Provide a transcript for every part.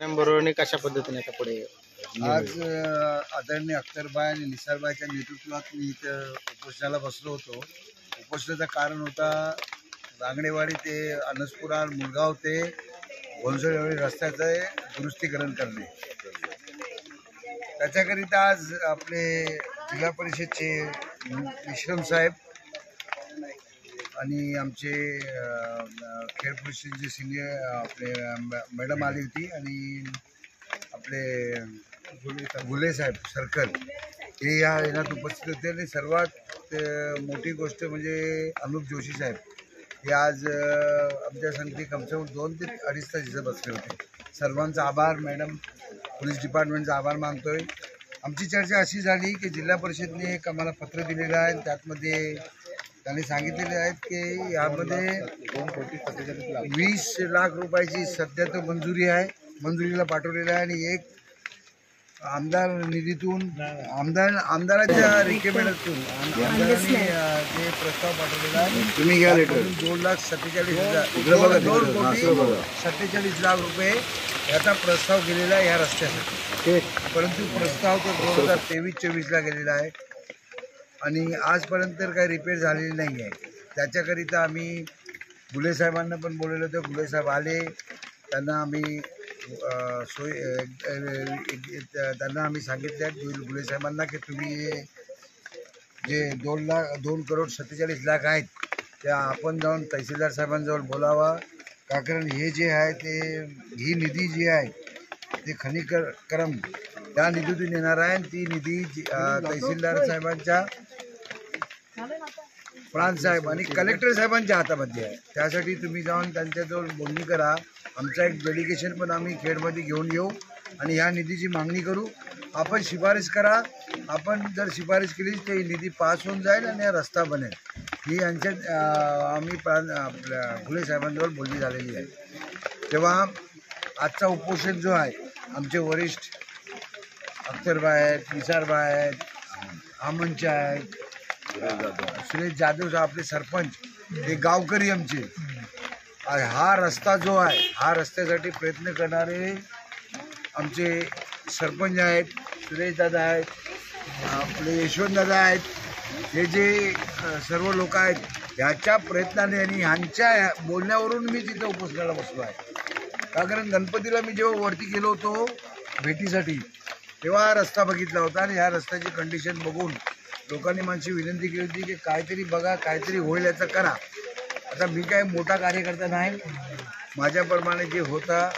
बरोबर कशा पद्धतीने आता पुढे आज आदरणीय अख्तरबाई आणि निसारबाईच्या नेतृत्वात मी इथं उपोषणाला बसलो होतो. उपोषणाचं कारण होता रांगणेवाडी ते अनसपुरा मुलगाव ते घोणसोली रस्त्याचं दुरुस्तीकरण करणे. त्याच्याकरिता आज आपले जिल्हा परिषदचे विश्रम साहेब आणि आमचे खेड परिषदेचे सिनियर आपले मॅडम आली होती आणि आपले गुले साहेब सर्कल हे या येण्यात उपस्थित होते. आणि सर्वात मोठी गोष्ट म्हणजे अनुप जोशी साहेब हे आज आमच्या संगती कमसे कम 2 ते 2.5 तास इथं बसले होते. सर्वांचा आभार, मॅडम पोलीस डिपार्टमेंटचा आभार मानतोय. आमची चर्चा अशी झाली की जिल्हा परिषदने एक आम्हाला पत्र दिलेलं आहे. त्यातमध्ये त्यांनी सांगितलेले आहेत की यामध्ये 20 लाख रुपयाची सध्या तर मंजुरीला पाठवलेलं आहे आणि एक आमदार निधीतून आमदाराच्या रिकमेंडतून आमदारांनी जे प्रस्ताव पाठवलेला आहे तुम्ही घ्या लेटर 2,47,00,000 लाख रुपये याचा प्रस्ताव गेलेला आहे या रस्त्यासाठी. परंतु प्रस्ताव तर 2023-24ला गेलेला आहे आणि आजपर्यंत तर काही रिपेअर झालेली नाही आहे. त्याच्याकरिता आम्ही गुले साहेबांना पण बोलवलं होतं. गुले साहेब आले, त्यांना आम्ही त्यांना आम्ही सांगितलं गुले साहेबांना की तुम्ही जे 2,47,00,000 आहेत त्या आपण जाऊन तहसीलदार साहेबांजवळ बोलावा. कारण हे जे आहे ते ही निधी जी आहे ते खनिकरम त्या निधीतून येणार आहे. ती निधी तहसीलदार साहेबांच्या प्रांत साहेब आणि कलेक्टर साहेबांच्या हातामध्ये आहे. त्यासाठी तुम्ही जाऊन त्यांच्याजवळ बोलणी करा. आमचा एक डेलिगेशन पण आम्ही खेडमध्ये घेऊन येऊ आणि ह्या निधीची मागणी करू. आपण शिफारस करा. आपण जर शिफारस केली तर ही निधी पास होऊन जाईल आणि हा रस्ता बनेल. ही आम्ही आपल्या गुले साहेबांजवळ बोलणी झालेली आहे. तेव्हा आजचा उपोषण जो आहे आमचे वरिष्ठ अख्तरबाई आहेत, निसारबाई आहेत, आमंच आहेत, सुरेश जाधव आपले सरपंच, हे गावकरी आमचे, हा रस्ता जो आहे हा रस्त्यासाठी प्रयत्न करणारे आमचे सरपंच आहेत, सुरेश दादा आहेत, आपले यशवंत दादा आहेत, हे जे सर्व लोक आहेत ह्याच्या प्रयत्नाने आणि ह्यांच्या बोलण्यावरून मी तिथं उपोषणाला बसलो आहे. का कारण गणपतीला मी जेव्हा वरती गेलो होतो भेटीसाठी तेव्हा हा रस्ता बघितला होता आणि ह्या रस्त्याची कंडिशन बघून लोकांनी माझी विनंती केली होती की काहीतरी बघा, काहीतरी होईल याचं करा. आता मी काय मोठा कार्यकर्ता नाही, माझ्याप्रमाणे जे होता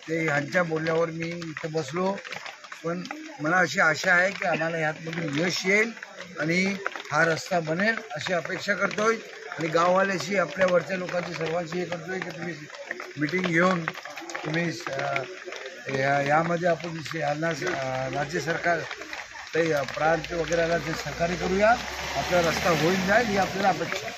ते ह्यांच्या बोलण्यावर मी इथं बसलो. पण मला अशी आशा आहे की आम्हाला ह्यातमधून यश येईल आणि हा रस्ता बनेल अशी अपेक्षा करतोय. आणि गाववाल्याशी आपल्या वरच्या लोकांची सर्वांशी हे करतोय की तुम्ही मीटिंग घेऊन तुम्ही यामध्ये आपण यांना राज्य सरकार ते प्रांत वगैरेला ते सहकार्य करूया. आपला रस्ता होईल जाईल ही आपल्याला अपेक्षा.